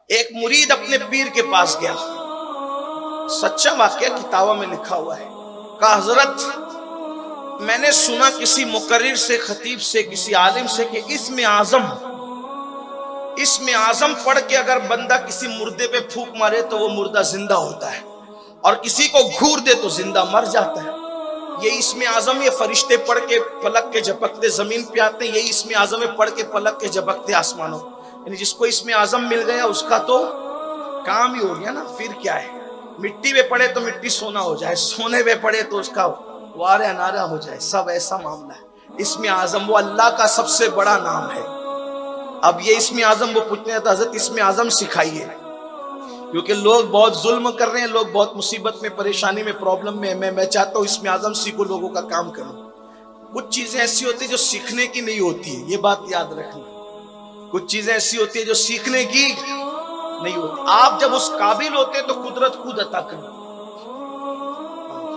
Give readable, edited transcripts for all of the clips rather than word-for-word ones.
ایک مرید اپنے پیر کے پاس گیا، سچا واقعہ کتابوں میں لکھا ہوا ہے، کہا حضرت میں نے سنا کسی مقرر سے، خطیب سے، کسی عالم سے کہ اسم اعظم پڑھ کے اگر بندہ کسی مردے پہ پھونک مارے تو وہ مردہ زندہ ہوتا ہے، اور کسی کو گھور دے تو زندہ مر جاتا ہے۔ یہ اسم اعظم یہ فرشتے پڑھ کے پلک کے جھپکتے زمین پہ آتے ہیں، یہی اسم اعظم پڑھ کے پلک کے جھپکتے آسمانوں، یعنی جس کو اسم اعظم مل گیا اس کا تو کام ہی ہو گیا نا۔ پھر کیا ہے، مٹی پہ پڑے تو مٹی سونا ہو جائے، سونے پہ پڑے تو اس کا وار انارا ہو جائے، سب ایسا معاملہ ہے۔ اسم اعظم وہ اللہ کا سب سے بڑا نام ہے۔ اب یہ اسم اعظم وہ پوچھتے ہیں تو حضرت اسم اعظم سکھائیے، کیونکہ لوگ بہت ظلم کر رہے ہیں، لوگ بہت مصیبت میں، پریشانی میں، پرابلم میں، میں چاہتا ہوں اسم اعظم سیکھو، لوگوں کا کام کروں۔ کچھ چیزیں ایسی ہوتی ہیں جو سیکھنے کی نہیں ہوتی ہے، یہ بات یاد رکھنا۔ کچھ چیزیں ایسی ہوتی ہیں جو سیکھنے کی نہیں ہوتی، آپ جب اس قابل ہوتے ہیں تو قدرت خود عطا کرنا۔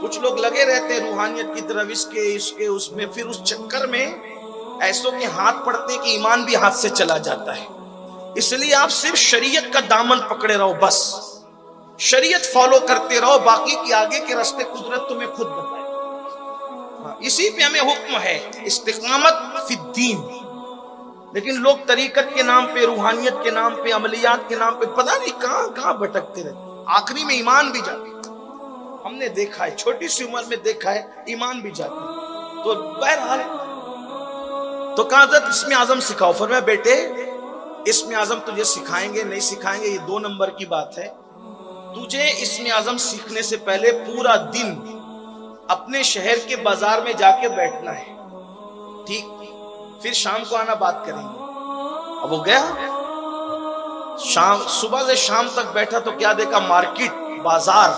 کچھ لوگ لگے رہتے ہیں روحانیت کی طرف، اس میں پھر اس چکر میں ایسوں کے ہاتھ پڑتے ہیں کہ ایمان بھی ہاتھ سے چلا جاتا ہے۔ اس لیے آپ صرف شریعت کا دامن پکڑے رہو، بس شریعت فالو کرتے رہو، باقی کی آگے کے راستے قدرت تمہیں خود بتائے۔ اسی پہ ہمیں حکم ہے استقامت فی الدین، لیکن لوگ طریقت کے نام پہ، روحانیت کے نام پہ، عملیات کے نام پہ پتہ نہیں کہاں کہاں بھٹکتے رہتے، آخری میں ایمان بھی جاتے۔ ہم نے دیکھا ہے، چھوٹی سی عمر میں دیکھا ہے، ایمان بھی جاتے۔ تو بہرحال تو کہا حضرت اسم اعظم سکھاؤ۔ فرمایا بیٹے اسم اعظم تجھے سکھائیں گے نہیں سکھائیں گے یہ 2 نمبر کی بات ہے، تجھے اسم اعظم سیکھنے سے پہلے پورا دن اپنے شہر کے بازار میں جا کے بیٹھنا ہے، ٹھیک؟ پھر شام کو آنا بات کریں گے۔ اب وہ گیا، صبح سے شام تک بیٹھا تو کیا دیکھا، مارکیٹ، بازار۔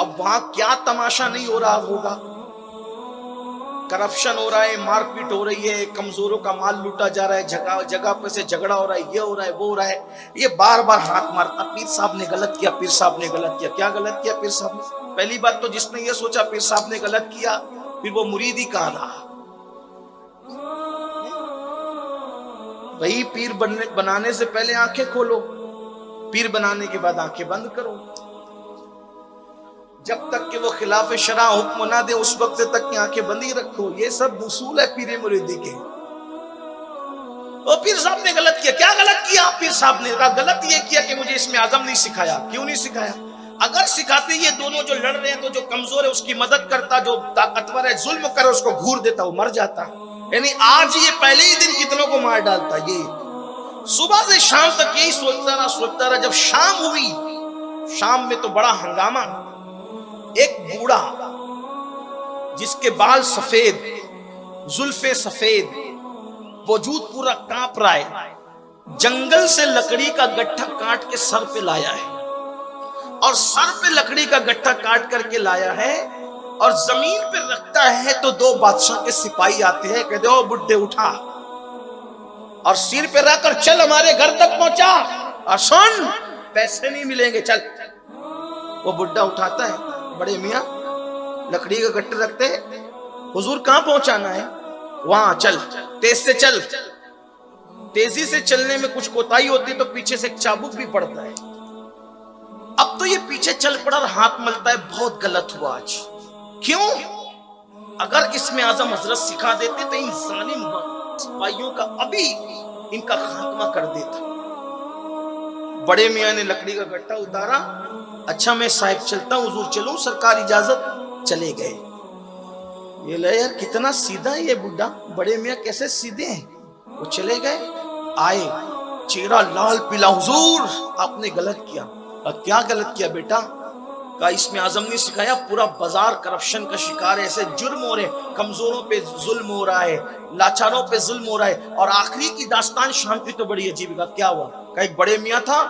اب وہاں کیا تماشا نہیں ہو رہا ہوگا، کرپشن ہو رہا ہے، مار پیٹ ہو رہی ہے، کمزوروں کا مال لوٹا جا رہا ہے، جگہ جگہ پہ سے جھگڑا ہو رہا ہے، یہ ہو رہا ہے، وہ ہو رہا ہے، یہ بار بار ہاتھ مارتا، پیر صاحب نے غلط کیا، پیر صاحب نے غلط کیا۔ کیا غلط کیا پیر صاحب نے؟ پہلی بات تو جس نے یہ سوچا پیر صاحب نے غلط کیا، پھر وہ مرید ہی کہاں رہا۔ بھئی پیر بنانے سے پہلے آنکھیں کھولو، پیر بنانے کے بعد آنکھیں بند کرو۔ جب تک کہ وہ خلاف شرع حکم نہ دے اس وقت تک کی آنکھیں بندی رکھو، یہ سب اصول ہے پیر مریدی کے۔ وہ پیر صاحب نے غلط کیا، کیا غلط کیا؟ پیر صاحب نے کہا غلط یہ کیا کہ مجھے اسم اعظم نہیں سکھایا۔ کیوں نہیں سکھایا؟ اگر سکھاتے یہ دونوں جو لڑ رہے ہیں تو جو کمزور ہے اس کی مدد کرتا، جو طاقتور ہے ظلم کرے اس کو گھور دیتا، وہ مر جاتا۔ یعنی آج یہ پہلے ہی دن کتنوں کو مار ڈالتا۔ یہ صبح سے شام تک یہی سوچتا رہا۔ جب شام ہوئی، شام میں تو بڑا ہنگامہ، ایک بوڑھا جس کے بال سفید، زلفیں سفید، وجود پورا کانپ رہا ہے، جنگل سے لکڑی کا گٹھا کاٹ کے سر پہ لایا ہے، اور سر پہ لکڑی کا گٹھا کاٹ کر کے لایا ہے، اور زمین پہ رکھتا ہے تو 2 بادشاہ کے سپاہی آتے ہیں، کہتے او بڈھے اٹھا، اور سر پہ رکھ کر چل ہمارے گھر تک پہنچا، اور سن پیسے نہیں ملیں گے، چل۔ وہ بڈھا اٹھاتا ہے، بڑے میاں لکڑی کا گٹھا رکھتے ہیں، حضور کہاں پہنچانا ہے؟ وہاں چل، تیز سے چل۔ تیزی سے چلنے میں کچھ کوتاہی ہوتی تو پیچھے سے ایک چابک بھی پڑتا ہے۔ اب تو یہ پیچھے چل پڑا اور ہاتھ ملتا ہے، بہت غلط ہوا آج۔ کیوں؟ اگر اسم اعظم حضرت سکھا دیتے تو ان ظالم سپاہیوں کا ابھی ان کا خاتمہ کر دیتا۔ بڑے میاں نے لکڑی کا گٹھا اتارا، اچھا میں صاحب چلتا ہوں، حضور چلوں، سرکار اجازت۔ چلے گئے۔ یہ لے یار کتنا سیدھا ہے یہ بڈھا، بڑے میاں کیسے سیدھے ہیں۔ وہ چلے گئے، آئے، چہرہ لال پیلا، حضور آپ نے غلط کیا۔ کیا غلط کیا بیٹا؟ کہا اسم اعظم نے سکھایا، پورا بازار کرپشن کا شکار ہے، ایسے جرم ہو رہے، کمزوروں پہ ظلم ہو رہا ہے، لاچاروں پہ ظلم ہو رہا ہے۔ اور آخری کی داستان شام کی تو بڑی عجیب ہے۔ کیا ہوا؟ کہا ایک بڑے میاں تھا،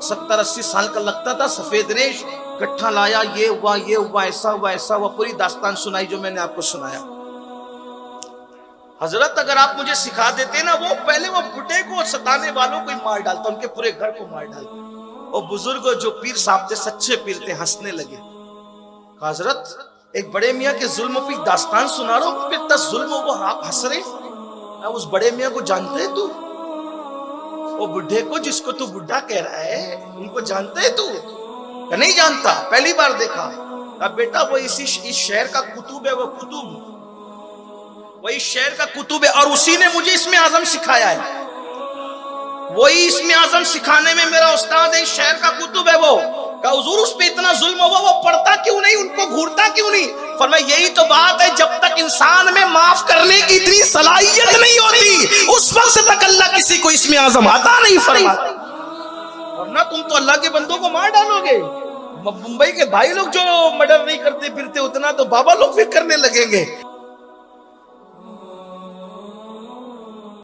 70-80 سال کا لگتا تھا، سفید ریش، گٹھا لایا، یہ ہوا، یہ ہوا، ایسا ہوا، ایسا ہوا، پوری داستان سنائی جو میں نے آپ کو سنایا۔ حضرت اگر آپ مجھے سکھا دیتے نا، وہ پہلے وہ بڈھے کو، ستانے والوں کو ہی مار ڈالتا، ان کے پورے گھر کو مار ڈالتا۔ وہ بزرگ جو پیر صاحب تھے، سچے پیر تھے، ہنسنے لگے۔ حضرت ایک بڑے میاں کے ظلم پہ داستان سنا رہا ہوں، اتنا ظلم ہو وہ آپ ہنس رہے۔ اس بڑے میاں کو جانتے ہیں تو؟ وہ بڈھے کو جس کو تو بڈھا کہہ رہا ہے ان کو جانتا ہے تو کہ نہیں جانتا؟ پہلی بار دیکھا؟ اب بیٹا وہ اس شہر کا کتب ہے، وہ کتب وہی شہر کا کتب ہے، اور اسی نے مجھے اسم اعظم سکھایا ہے، وہی اسم اعظم سکھانے میں میرا استاد ہے، اس شہر کا کتب ہے وہ۔ کہ حضور اس پہ اتنا ظلم ہوا، وہ پڑھتا کیوں نہیں، ان کو گھورتا کیوں نہیں؟ فرمایا یہی تو بات ہے، جب تک انسان میں معاف کرنے کی اتنی صلاحیت نہیں ہوتی اس وقت تک اللہ کسی کو اسم اعظم عطا نہیں فرماتا، ورنہ تم تو اللہ کے بندوں کو مار ڈالو گے۔ ممبئی کے بھائی لوگ جو مرڈر نہیں کرتے پھرتے اتنا تو بابا لوگ پھر کرنے لگیں گے۔